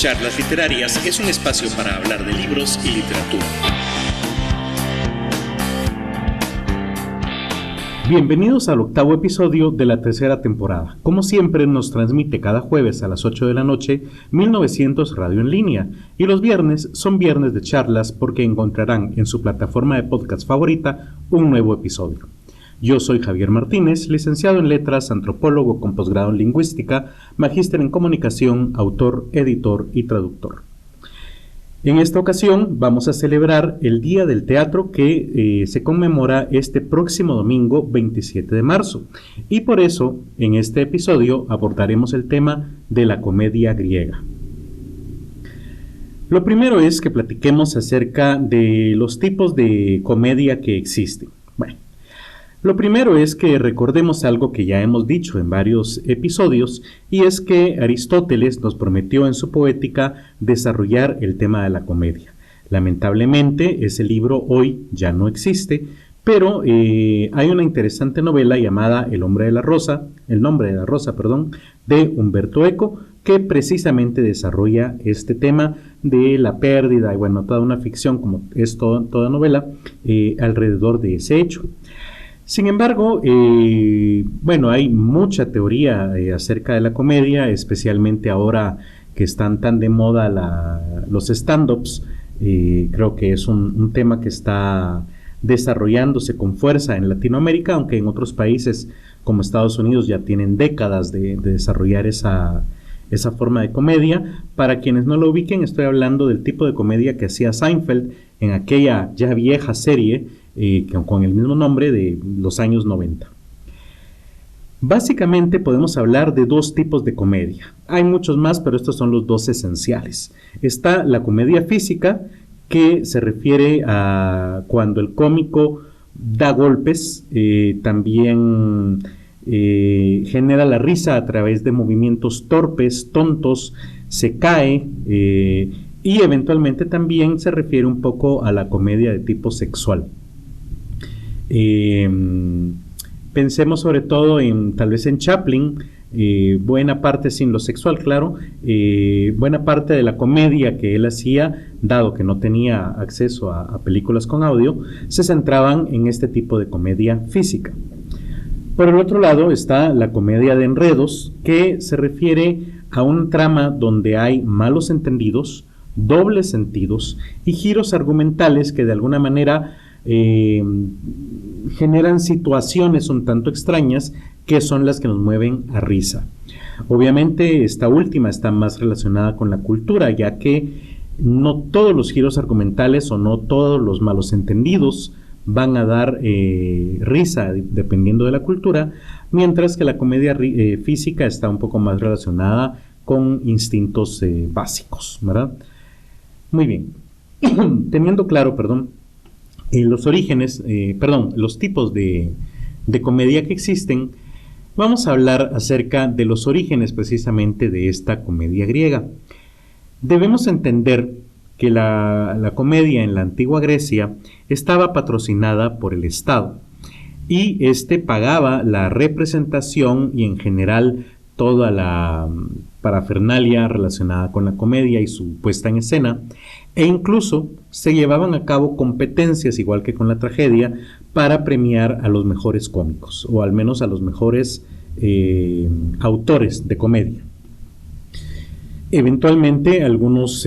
Charlas Literarias es un espacio para hablar de libros y literatura. Bienvenidos al 8º episodio de la 3ª temporada. Como siempre, nos transmite cada jueves a las 8 de la noche 1900 Radio en Línea, y los viernes son viernes de charlas porque encontrarán en su plataforma de podcast favorita un nuevo episodio. Yo soy Javier Martínez, licenciado en Letras, antropólogo con posgrado en Lingüística, magíster en Comunicación, autor, editor y traductor. En esta ocasión vamos a celebrar el Día del Teatro que se conmemora este próximo domingo 27 de marzo. Y por eso, en este episodio abordaremos el tema de la comedia griega. Lo primero es que platiquemos acerca de los tipos de comedia que existen. Bueno, lo primero es que recordemos algo que ya hemos dicho en varios episodios, y es que Aristóteles nos prometió en su Poética desarrollar el tema de la comedia. Lamentablemente, ese libro hoy ya no existe, pero hay una interesante novela llamada El nombre de la rosa, de Umberto Eco, que precisamente desarrolla este tema de la pérdida, y bueno, toda una ficción, como es toda novela, alrededor de ese hecho. Sin embargo, hay mucha teoría acerca de la comedia, especialmente ahora que están tan de moda los stand-ups. Creo que es un tema que está desarrollándose con fuerza en Latinoamérica, aunque en otros países como Estados Unidos ya tienen décadas de desarrollar esa forma de comedia. Para quienes no lo ubiquen, estoy hablando del tipo de comedia que hacía Seinfeld en aquella ya vieja serie con el mismo nombre de los años 90. Básicamente podemos hablar de dos tipos de comedia. Hay muchos más, pero estos son los dos esenciales. Está la comedia física, que se refiere a cuando el cómico da golpes, también genera la risa a través de movimientos torpes, tontos, se cae, y eventualmente también se refiere un poco a la comedia de tipo sexual. Pensemos sobre todo tal vez en Chaplin, buena parte sin lo sexual, claro, buena parte de la comedia que él hacía, dado que no tenía acceso a películas con audio, se centraban en este tipo de comedia física. Por el otro lado está la comedia de enredos, que se refiere a un trama donde hay malos entendidos, dobles sentidos y giros argumentales que de alguna manera generan situaciones un tanto extrañas, que son las que nos mueven a risa. Obviamente esta última está más relacionada con la cultura, ya que no todos los giros argumentales o no todos los malos entendidos van a dar risa dependiendo de la cultura, mientras que la comedia física está un poco más relacionada con instintos básicos, ¿verdad? Muy bien. Teniendo claro, los tipos de comedia que existen, vamos a hablar acerca de los orígenes precisamente de esta comedia griega. Debemos entender que la comedia en la antigua Grecia estaba patrocinada por el Estado, y éste pagaba la representación y en general toda la parafernalia relacionada con la comedia y su puesta en escena, e incluso se llevaban a cabo competencias, igual que con la tragedia, para premiar a los mejores cómicos, o al menos a los mejores autores de comedia. Eventualmente algunos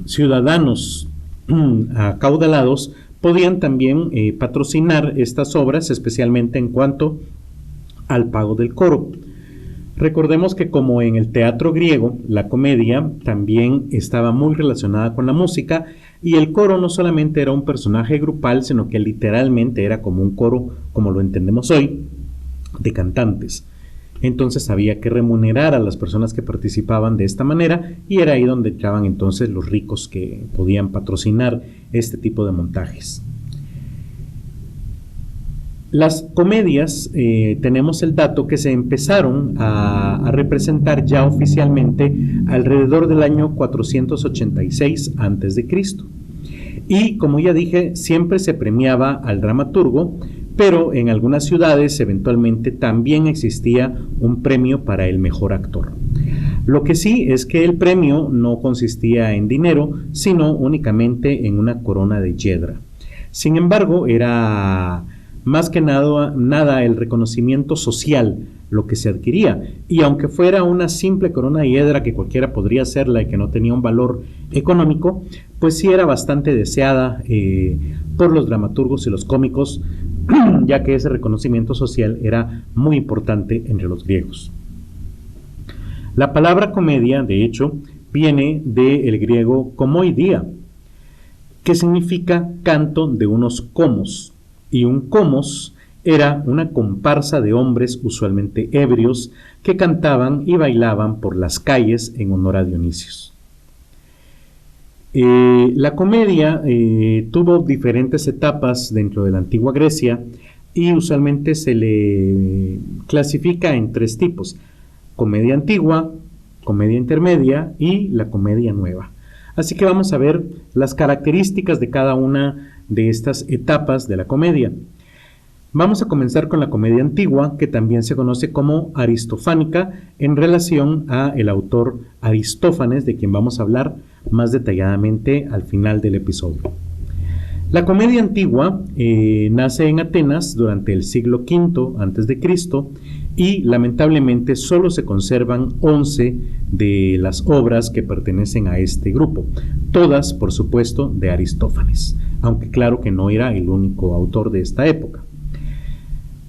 ciudadanos acaudalados podían también patrocinar estas obras, especialmente en cuanto al pago del coro. Recordemos que, como en el teatro griego, la comedia también estaba muy relacionada con la música, y el coro no solamente era un personaje grupal, sino que literalmente era como un coro, como lo entendemos hoy, de cantantes. Entonces había que remunerar a las personas que participaban de esta manera, y era ahí donde entraban entonces los ricos que podían patrocinar este tipo de montajes. Las comedias, tenemos el dato que se empezaron a representar ya oficialmente alrededor del año 486 a.C. Y como ya dije, siempre se premiaba al dramaturgo, pero en algunas ciudades eventualmente también existía un premio para el mejor actor. Lo que sí es que el premio no consistía en dinero, sino únicamente en una corona de hiedra. Sin embargo, era más que nada el reconocimiento social lo que se adquiría, y aunque fuera una simple corona de hiedra que cualquiera podría hacerla y que no tenía un valor económico, pues sí era bastante deseada por los dramaturgos y los cómicos, ya que ese reconocimiento social era muy importante entre los griegos. La palabra comedia, de hecho, viene del griego komoidia, que significa canto de unos comos, y un comos era una comparsa de hombres usualmente ebrios que cantaban y bailaban por las calles en honor a Dionisios. La comedia tuvo diferentes etapas dentro de la antigua Grecia y usualmente se le clasifica en tres tipos: comedia antigua, comedia intermedia y la comedia nueva. Así que vamos a ver las características de cada una de estas etapas de la comedia. Vamos a comenzar con la comedia antigua, que también se conoce como aristofánica, en relación a el autor Aristófanes, de quien vamos a hablar más detalladamente al final del episodio. La comedia antigua nace en Atenas durante el siglo V a.C. y lamentablemente solo se conservan 11 de las obras que pertenecen a este grupo, todas por supuesto de Aristófanes, aunque claro que no era el único autor de esta época.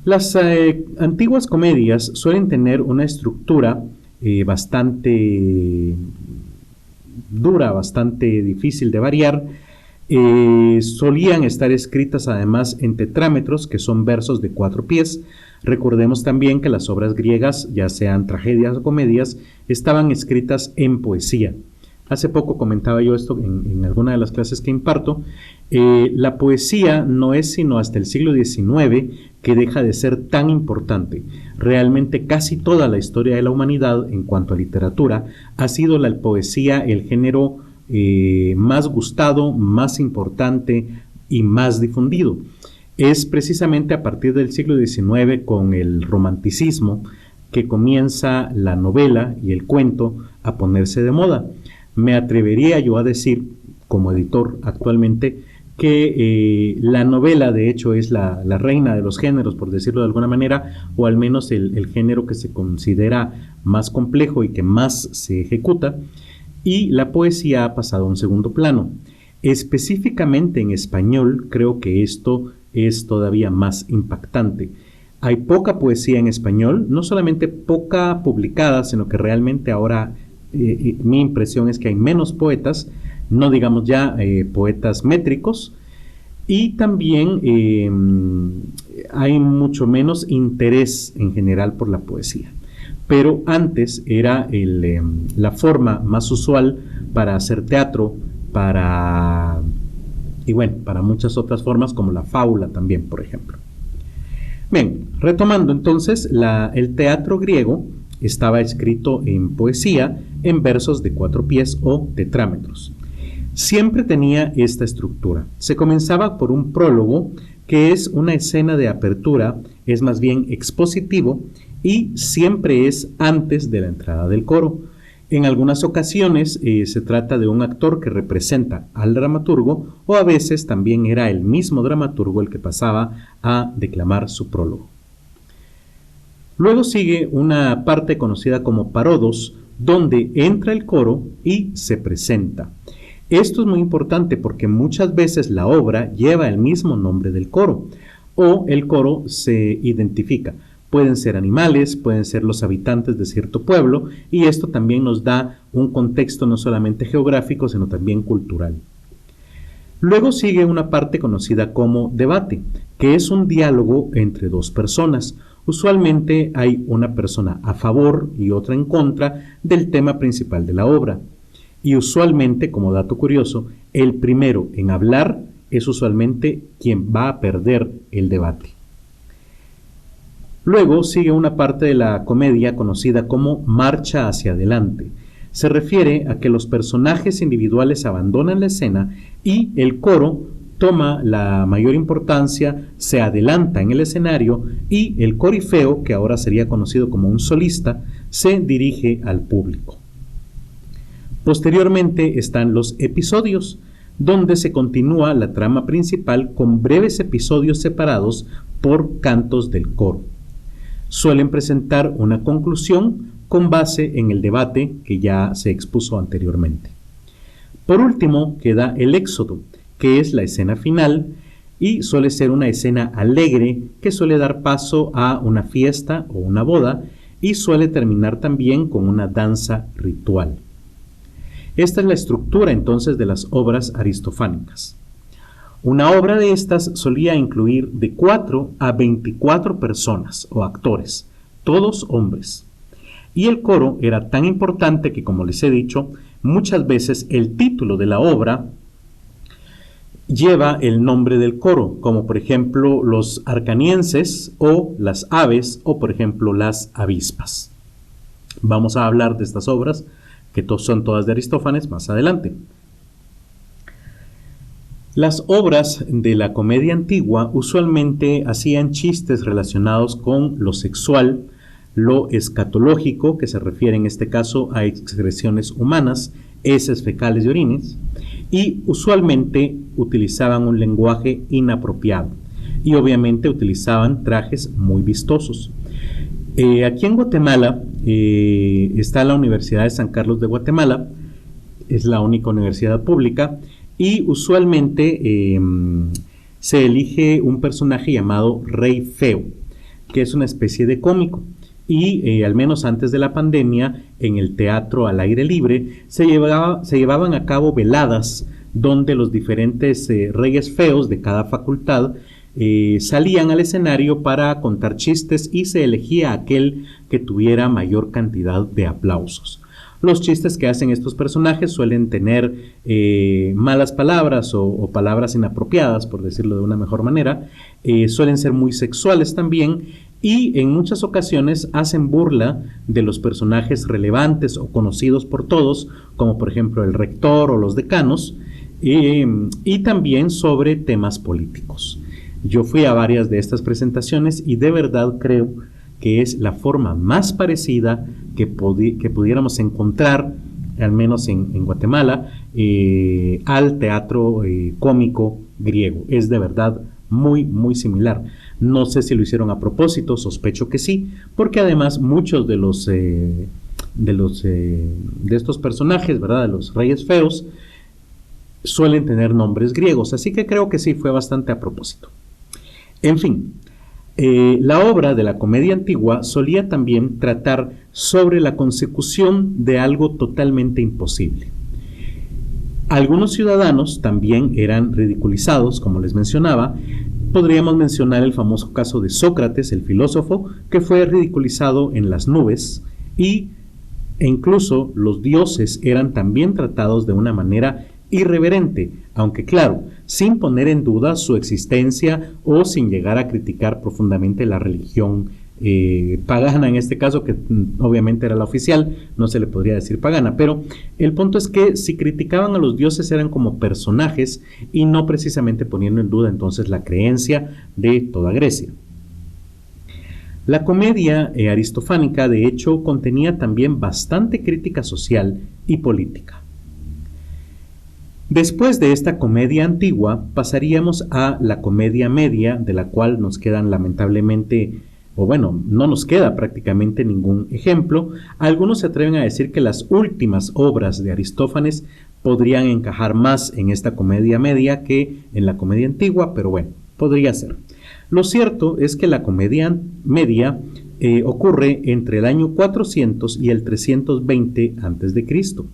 Las antiguas comedias suelen tener una estructura bastante dura, bastante difícil de variar. Solían estar escritas además en tetrámetros, que son versos de 4 pies. Recordemos también que las obras griegas, ya sean tragedias o comedias, estaban escritas en poesía. Hace poco comentaba yo esto en alguna de las clases que imparto. La poesía no es sino hasta el siglo XIX que deja de ser tan importante. Realmente casi toda la historia de la humanidad en cuanto a literatura ha sido la poesía el género más gustado, más importante y más difundido. Es precisamente a partir del siglo XIX, con el romanticismo, que comienza la novela y el cuento a ponerse de moda. Me atrevería yo a decir, como editor actualmente, que la novela de hecho es la reina de los géneros, por decirlo de alguna manera, o al menos el género que se considera más complejo y que más se ejecuta, y la poesía ha pasado a un segundo plano. Específicamente en español, creo que esto es todavía más impactante. Hay poca poesía en español, no solamente poca publicada, sino que realmente ahora mi impresión es que hay menos poetas, no digamos ya poetas métricos, y también hay mucho menos interés en general por la poesía. Pero antes era la forma más usual para hacer teatro, para muchas otras formas, como la fábula también, por ejemplo. Bien, retomando entonces, el teatro griego estaba escrito en poesía, en versos de 4 pies o tetrámetros. Siempre tenía esta estructura. Se comenzaba por un prólogo, que es una escena de apertura, es más bien expositivo, y siempre es antes de la entrada del coro. En algunas ocasiones se trata de un actor que representa al dramaturgo, o a veces también era el mismo dramaturgo el que pasaba a declamar su prólogo. Luego sigue una parte conocida como parodos, donde entra el coro y se presenta. Esto es muy importante porque muchas veces la obra lleva el mismo nombre del coro, o el coro se identifica. Pueden ser animales, pueden ser los habitantes de cierto pueblo, y esto también nos da un contexto no solamente geográfico, sino también cultural. Luego sigue una parte conocida como debate, que es un diálogo entre dos personas. Usualmente hay una persona a favor y otra en contra del tema principal de la obra. Y usualmente, como dato curioso, el primero en hablar es usualmente quien va a perder el debate. Luego sigue una parte de la comedia conocida como marcha hacia adelante. Se refiere a que los personajes individuales abandonan la escena y el coro toma la mayor importancia, se adelanta en el escenario y el corifeo, que ahora sería conocido como un solista, se dirige al público. Posteriormente están los episodios, donde se continúa la trama principal con breves episodios separados por cantos del coro. Suelen presentar una conclusión con base en el debate que ya se expuso anteriormente. Por último, queda el éxodo, que es la escena final y suele ser una escena alegre que suele dar paso a una fiesta o una boda y suele terminar también con una danza ritual. Esta es la estructura entonces de las obras aristofánicas. Una obra de estas solía incluir de 4 a 24 personas o actores, todos hombres. Y el coro era tan importante que, como les he dicho, muchas veces el título de la obra lleva el nombre del coro, como por ejemplo los arcanienses o las aves o por ejemplo las avispas. Vamos a hablar de estas obras, que son todas de Aristófanes, más adelante. Las obras de la comedia antigua usualmente hacían chistes relacionados con lo sexual, lo escatológico, que se refiere en este caso a excreciones humanas, heces fecales y orines, y usualmente utilizaban un lenguaje inapropiado y obviamente utilizaban trajes muy vistosos. Aquí en Guatemala está la Universidad de San Carlos de Guatemala, es la única universidad pública, y usualmente se elige un personaje llamado Rey Feo, que es una especie de cómico. Y al menos antes de la pandemia, en el teatro al aire libre, se llevaban a cabo veladas donde los diferentes reyes feos de cada facultad salían al escenario para contar chistes y se elegía aquel que tuviera mayor cantidad de aplausos. Los chistes que hacen estos personajes suelen tener malas palabras o palabras inapropiadas, por decirlo de una mejor manera, suelen ser muy sexuales también y en muchas ocasiones hacen burla de los personajes relevantes o conocidos por todos, como por ejemplo el rector o los decanos, y también sobre temas políticos. Yo fui a varias de estas presentaciones y de verdad creo que es la forma más parecida que pudiéramos encontrar, al menos en Guatemala, al teatro cómico griego. Es de verdad muy, muy similar. No sé si lo hicieron a propósito, sospecho que sí, porque además muchos de estos personajes, ¿verdad?, de los reyes feos, suelen tener nombres griegos, así que creo que sí fue bastante a propósito. En fin, la obra de la comedia antigua solía también tratar sobre la consecución de algo totalmente imposible. Algunos ciudadanos también eran ridiculizados, como les mencionaba. Podríamos mencionar el famoso caso de Sócrates, el filósofo, que fue ridiculizado en las nubes e incluso los dioses eran también tratados de una manera irreverente, aunque claro, sin poner en duda su existencia o sin llegar a criticar profundamente la religión pagana, en este caso, que obviamente era la oficial, no se le podría decir pagana, pero el punto es que si criticaban a los dioses eran como personajes y no precisamente poniendo en duda entonces la creencia de toda Grecia. La comedia aristofánica de hecho contenía también bastante crítica social y política. Después de esta comedia antigua pasaríamos a la comedia media, de la cual nos quedan lamentablemente, o bueno, no nos queda prácticamente ningún ejemplo. Algunos se atreven a decir que las últimas obras de Aristófanes podrían encajar más en esta comedia media que en la comedia antigua, pero bueno, podría ser. Lo cierto es que la comedia media ocurre entre el año 400 y el 320 a.C.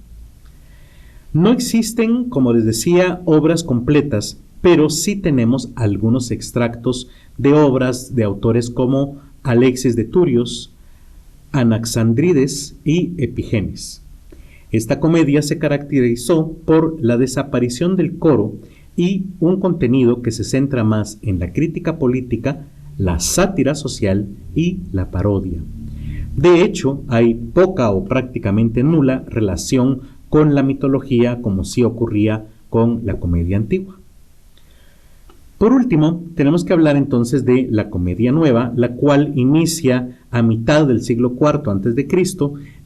No existen, como les decía, obras completas, pero sí tenemos algunos extractos de obras de autores como Alexis de Turios, Anaxandrides y Epigenes. Esta comedia se caracterizó por la desaparición del coro y un contenido que se centra más en la crítica política, la sátira social y la parodia. De hecho, hay poca o prácticamente nula relación con la mitología, como sí ocurría con la comedia antigua. Por último, tenemos que hablar entonces de la comedia nueva, la cual inicia a mitad del siglo IV a.C.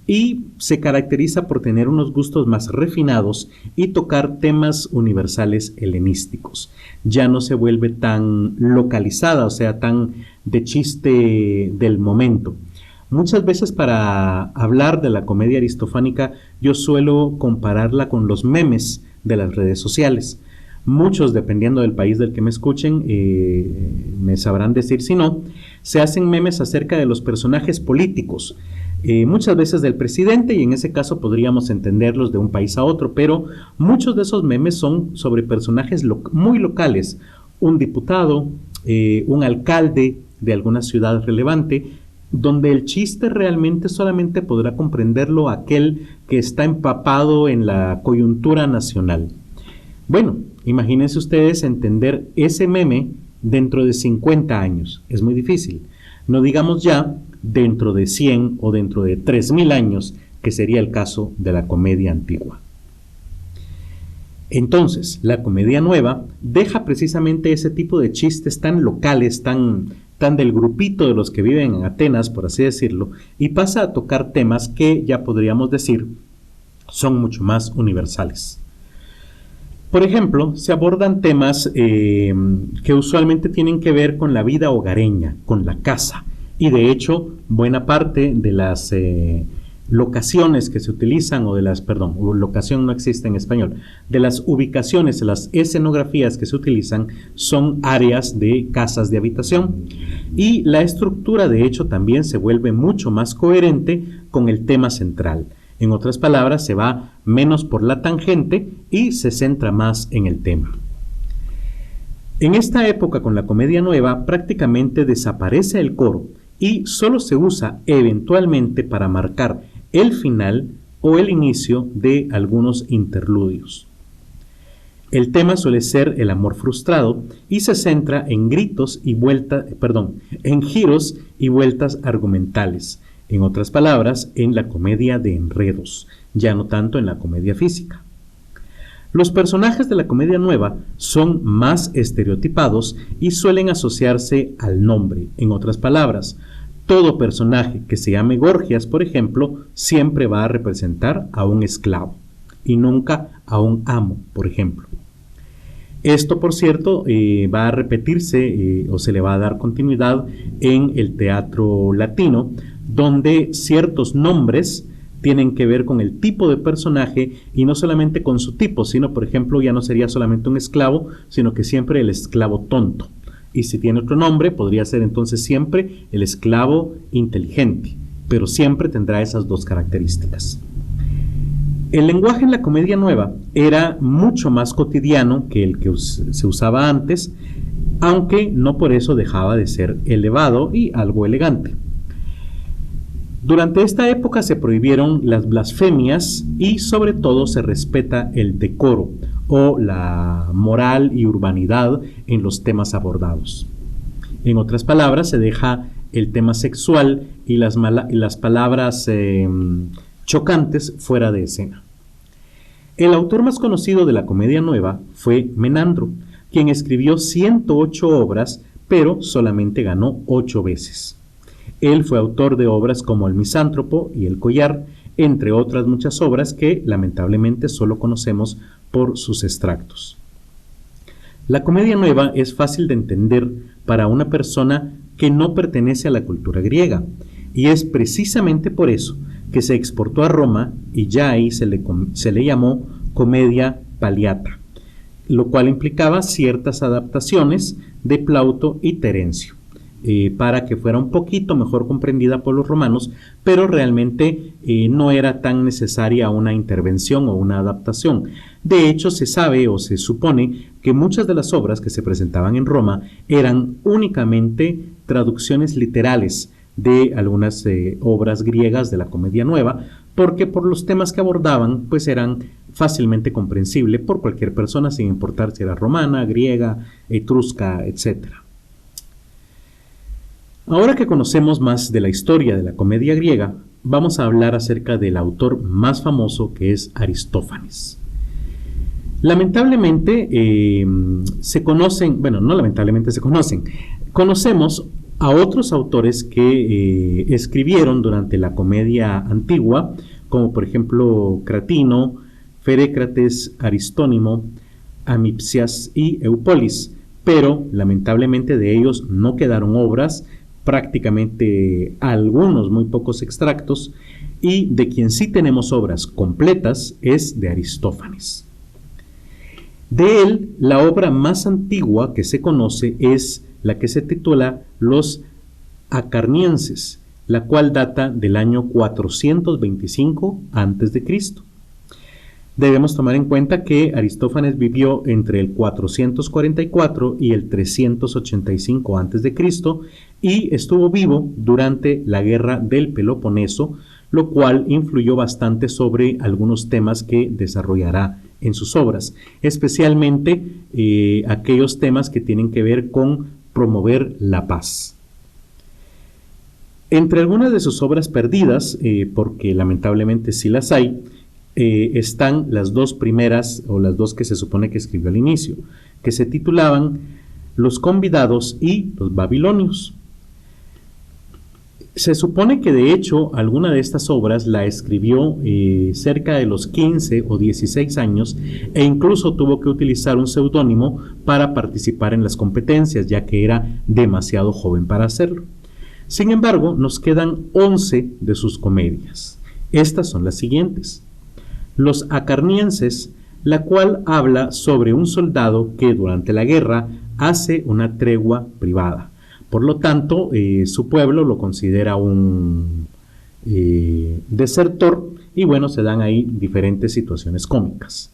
y se caracteriza por tener unos gustos más refinados y tocar temas universales helenísticos. Ya no se vuelve tan localizada, o sea, tan de chiste del momento. Muchas veces para hablar de la comedia aristofánica yo suelo compararla con los memes de las redes sociales. Muchos, dependiendo del país del que me escuchen, me sabrán decir si no, se hacen memes acerca de los personajes políticos, muchas veces del presidente, y en ese caso podríamos entenderlos de un país a otro, pero muchos de esos memes son sobre personajes muy locales, un diputado, un alcalde de alguna ciudad relevante, donde el chiste realmente solamente podrá comprenderlo aquel que está empapado en la coyuntura nacional. Bueno, imagínense ustedes entender ese meme dentro de 50 años. Es muy difícil. No digamos ya dentro de 100 o dentro de 3000 años, que sería el caso de la comedia antigua. Entonces, la comedia nueva deja precisamente ese tipo de chistes tan locales, tan del grupito de los que viven en Atenas, por así decirlo, y pasa a tocar temas que ya podríamos decir son mucho más universales. Por ejemplo, se abordan temas que usualmente tienen que ver con la vida hogareña, con la casa, y de hecho, buena parte de las locaciones que se utilizan, locación no existe en español, de las ubicaciones, las escenografías que se utilizan son áreas de casas de habitación, y la estructura de hecho también se vuelve mucho más coherente con el tema central. En otras palabras, se va menos por la tangente y se centra más en el tema. En esta época, con la comedia nueva, prácticamente desaparece el coro y solo se usa eventualmente para marcar el final o el inicio de algunos interludios. El tema suele ser el amor frustrado y se centra en giros y vueltas argumentales. En otras palabras, en la comedia de enredos, ya no tanto en la comedia física. Los personajes de la comedia nueva son más estereotipados y suelen asociarse al nombre. En otras palabras, todo personaje que se llame Gorgias, por ejemplo, siempre va a representar a un esclavo y nunca a un amo, por ejemplo. Esto, por cierto, va a repetirse o se le va a dar continuidad en el teatro latino, donde ciertos nombres tienen que ver con el tipo de personaje y no solamente con su tipo, sino, por ejemplo, ya no sería solamente un esclavo, sino que siempre el esclavo tonto. Y si tiene otro nombre, podría ser entonces siempre el esclavo inteligente, pero siempre tendrá esas dos características. El lenguaje en la comedia nueva era mucho más cotidiano que el que se usaba antes, aunque no por eso dejaba de ser elevado y algo elegante. Durante esta época se prohibieron las blasfemias y sobre todo se respeta el decoro o la moral y urbanidad en los temas abordados. En otras palabras, se deja el tema sexual y las palabras chocantes fuera de escena. El autor más conocido de la comedia nueva fue Menandro, quien escribió 108 obras, pero solamente ganó 8 veces. Él fue autor de obras como El Misántropo y El Collar, entre otras muchas obras que lamentablemente solo conocemos por sus extractos. La comedia nueva es fácil de entender para una persona que no pertenece a la cultura griega, y es precisamente por eso que se exportó a Roma y ya ahí se le llamó comedia paliata, lo cual implicaba ciertas adaptaciones de Plauto y Terencio, para que fuera un poquito mejor comprendida por los romanos, pero realmente no era tan necesaria una intervención o una adaptación. De hecho, se sabe o se supone que muchas de las obras que se presentaban en Roma eran únicamente traducciones literales de algunas obras griegas de la comedia nueva, porque por los temas que abordaban, pues eran fácilmente comprensibles por cualquier persona, sin importar si era romana, griega, etrusca, etc. Ahora que conocemos más de la historia de la comedia griega, vamos a hablar acerca del autor más famoso, que es Aristófanes. Lamentablemente conocemos a otros autores que escribieron durante la comedia antigua, como por ejemplo Cratino, Ferécrates, Aristónimo, Amipsias y Eupolis, pero lamentablemente de ellos no quedaron obras, prácticamente algunos muy pocos extractos, y de quien sí tenemos obras completas es de Aristófanes. De él, la obra más antigua que se conoce es la que se titula Los Acarnienses, la cual data del año 425 a.C. Debemos tomar en cuenta que Aristófanes vivió entre el 444 y el 385 a.C. y estuvo vivo durante la guerra del Peloponeso, lo cual influyó bastante sobre algunos temas que desarrollará en sus obras, especialmente aquellos temas que tienen que ver con promover la paz. Entre algunas de sus obras perdidas, porque lamentablemente sí las hay, están las dos primeras, o las dos que se supone que escribió al inicio, que se titulaban Los Convidados y los Babilonios. Se supone que de hecho alguna de estas obras la escribió cerca de los 15 o 16 años e incluso tuvo que utilizar un seudónimo para participar en las competencias, ya que era demasiado joven para hacerlo. Sin embargo, nos quedan 11 de sus comedias. Estas son las siguientes. Los Acarnienses, la cual habla sobre un soldado que durante la guerra hace una tregua privada. Por lo tanto, su pueblo lo considera un desertor y bueno, se dan ahí diferentes situaciones cómicas.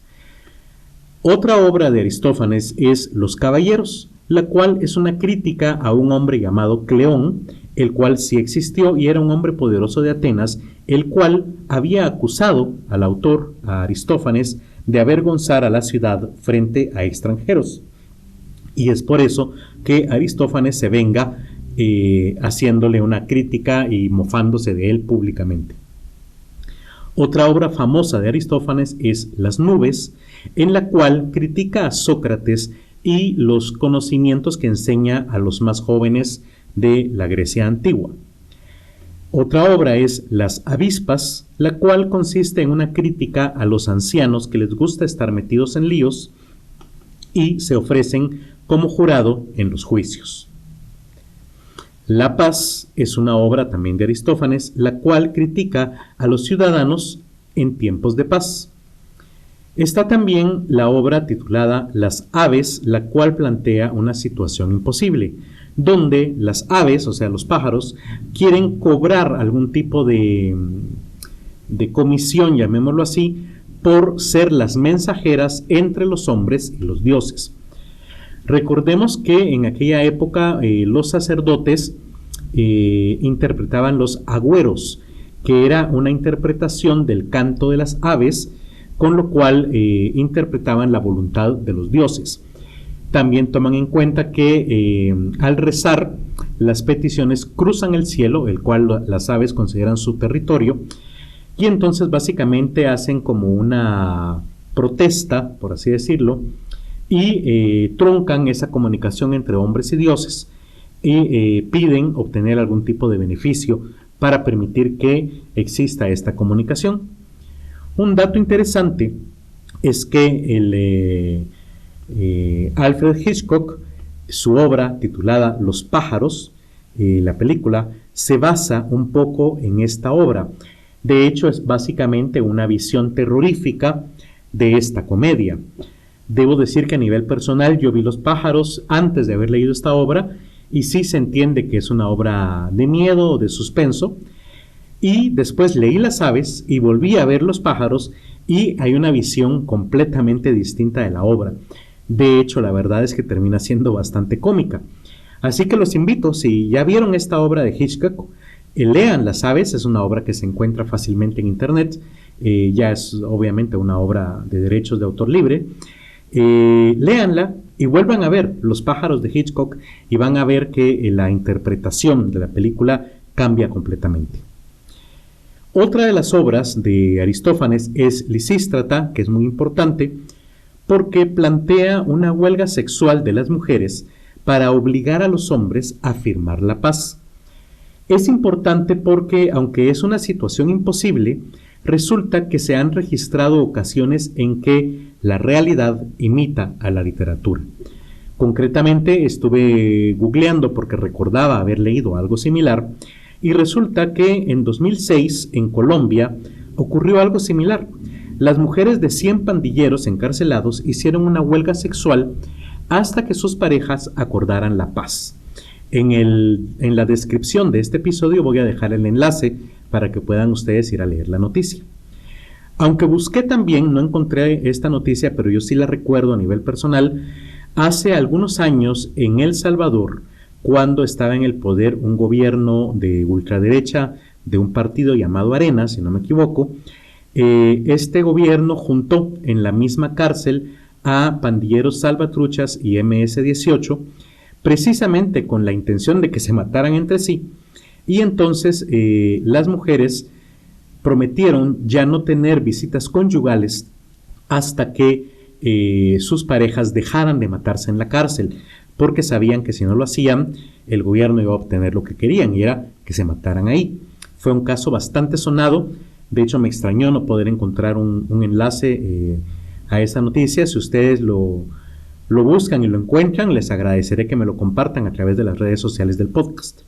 Otra obra de Aristófanes es Los Caballeros, la cual es una crítica a un hombre llamado Cleón, el cual sí existió y era un hombre poderoso de Atenas, el cual había acusado al autor, a Aristófanes, de avergonzar a la ciudad frente a extranjeros. Y es por eso que Aristófanes se venga haciéndole una crítica y mofándose de él públicamente. Otra obra famosa de Aristófanes es Las Nubes, en la cual critica a Sócrates y los conocimientos que enseña a los más jóvenes de la Grecia antigua. Otra obra es Las Avispas, la cual consiste en una crítica a los ancianos que les gusta estar metidos en líos y se ofrecen como jurado en los juicios. La Paz es una obra también de Aristófanes, la cual critica a los ciudadanos en tiempos de paz. Está también la obra titulada Las Aves, la cual plantea una situación imposible, donde las aves, o sea, los pájaros, quieren cobrar algún tipo de comisión, llamémoslo así, por ser las mensajeras entre los hombres y los dioses. Recordemos que en aquella época los sacerdotes interpretaban los agüeros, que era una interpretación del canto de las aves, con lo cual interpretaban la voluntad de los dioses. También toman en cuenta que al rezar, las peticiones cruzan el cielo, el cual las aves consideran su territorio, y entonces básicamente hacen como una protesta, por así decirlo, y truncan esa comunicación entre hombres y dioses y piden obtener algún tipo de beneficio para permitir que exista esta comunicación. Un dato interesante es que Alfred Hitchcock, su obra titulada Los Pájaros, la película, se basa un poco en esta obra. De hecho, es básicamente una visión terrorífica de esta comedia. Debo decir que a nivel personal yo vi Los Pájaros antes de haber leído esta obra y sí se entiende que es una obra de miedo o de suspenso. Y después leí Las Aves y volví a ver Los Pájaros y hay una visión completamente distinta de la obra. De hecho, la verdad es que termina siendo bastante cómica. Así que los invito, si ya vieron esta obra de Hitchcock, lean Las Aves, es una obra que se encuentra fácilmente en internet, ya es obviamente una obra de derechos de autor libre. Léanla y vuelvan a ver Los Pájaros de Hitchcock y van a ver que la interpretación de la película cambia completamente. Otra de las obras de Aristófanes es Lisístrata, que es muy importante porque plantea una huelga sexual de las mujeres para obligar a los hombres a firmar la paz. Es importante porque, aunque es una situación imposible, resulta que se han registrado ocasiones en que la realidad imita a la literatura. Concretamente, estuve googleando porque recordaba haber leído algo similar y resulta que en 2006 en Colombia ocurrió algo similar. Las mujeres de 100 pandilleros encarcelados hicieron una huelga sexual hasta que sus parejas acordaran la paz. En la descripción de este episodio voy a dejar el enlace para que puedan ustedes ir a leer la noticia. Aunque busqué también, no encontré esta noticia, pero yo sí la recuerdo a nivel personal. Hace algunos años en El Salvador, cuando estaba en el poder un gobierno de ultraderecha de un partido llamado Arena, si no me equivoco, este gobierno juntó en la misma cárcel a pandilleros salvatruchas y MS-18, precisamente con la intención de que se mataran entre sí, y entonces las mujeres prometieron ya no tener visitas conyugales hasta que sus parejas dejaran de matarse en la cárcel, porque sabían que si no lo hacían, el gobierno iba a obtener lo que querían, y era que se mataran ahí. Fue un caso bastante sonado. De hecho, me extrañó no poder encontrar un enlace a esa noticia. Si ustedes lo buscan y lo encuentran, les agradeceré que me lo compartan a través de las redes sociales del podcast.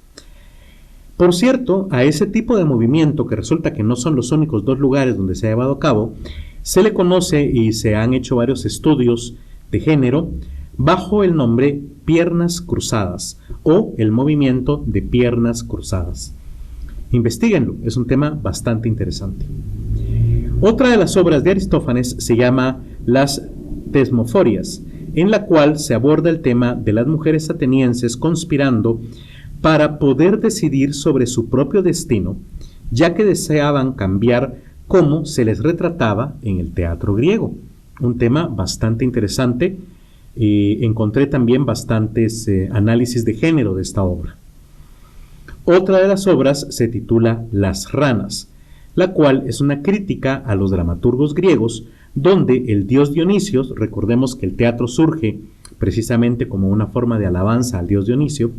Por cierto, a ese tipo de movimiento, que resulta que no son los únicos 2 lugares donde se ha llevado a cabo, se le conoce y se han hecho varios estudios de género bajo el nombre Piernas Cruzadas o el movimiento de piernas cruzadas. Investíguenlo, es un tema bastante interesante. Otra de las obras de Aristófanes se llama Las Tesmoforias, en la cual se aborda el tema de las mujeres atenienses conspirando para poder decidir sobre su propio destino, ya que deseaban cambiar cómo se les retrataba en el teatro griego. Un tema bastante interesante. Encontré también bastantes análisis de género de esta obra. Otra de las obras se titula Las Ranas, la cual es una crítica a los dramaturgos griegos, donde el dios Dionisio, recordemos que el teatro surge precisamente como una forma de alabanza al dios Dionisio,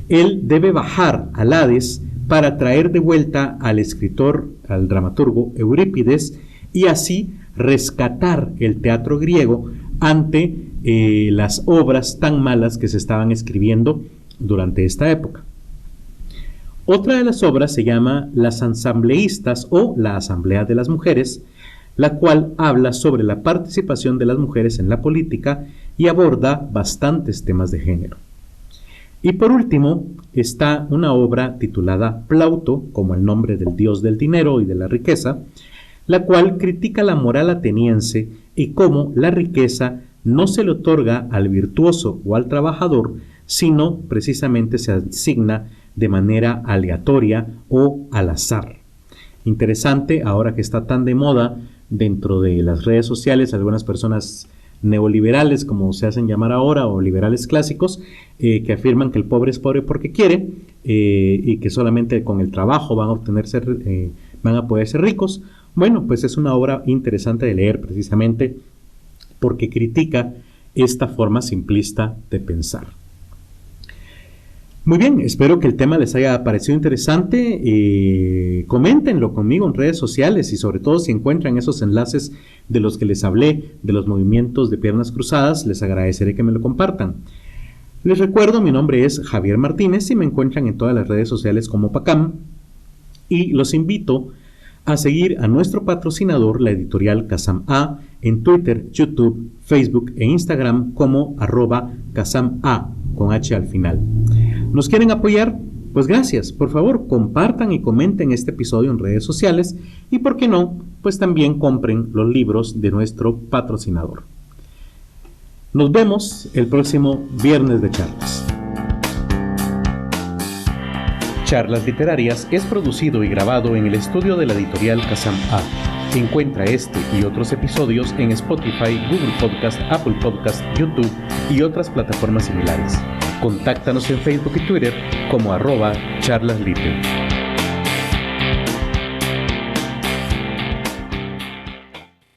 él debe bajar al Hades para traer de vuelta al escritor, al dramaturgo Eurípides, y así rescatar el teatro griego ante las obras tan malas que se estaban escribiendo durante esta época. Otra de las obras se llama Las Asambleístas o la Asamblea de las Mujeres, la cual habla sobre la participación de las mujeres en la política y aborda bastantes temas de género. Y por último está una obra titulada Plauto, como el nombre del dios del dinero y de la riqueza, la cual critica la moral ateniense y cómo la riqueza no se le otorga al virtuoso o al trabajador, sino precisamente se asigna de manera aleatoria o al azar. Interesante, ahora que está tan de moda dentro de las redes sociales, algunas personas neoliberales, como se hacen llamar ahora, o liberales clásicos, que afirman que el pobre es pobre porque quiere, y que solamente con el trabajo van a poder ser ricos. Bueno, pues es una obra interesante de leer precisamente porque critica esta forma simplista de pensar. Muy bien, espero que el tema les haya parecido interesante. Coméntenlo conmigo en redes sociales y sobre todo si encuentran esos enlaces de los que les hablé, de los movimientos de piernas cruzadas, les agradeceré que me lo compartan. Les recuerdo, mi nombre es Javier Martínez y me encuentran en todas las redes sociales como Pacam, y los invito a seguir a nuestro patrocinador, la editorial Kazam A, en Twitter, YouTube, Facebook e Instagram como @KazamA con H al final. ¿Nos quieren apoyar? Pues gracias. Por favor, compartan y comenten este episodio en redes sociales y, ¿por qué no?, pues también compren los libros de nuestro patrocinador. Nos vemos el próximo viernes de charlas. Charlas Literarias es producido y grabado en el estudio de la editorial Kazam A. Encuentra este y otros episodios en Spotify, Google Podcast, Apple Podcast, YouTube y otras plataformas similares. Contáctanos en Facebook y Twitter como @charlasliter.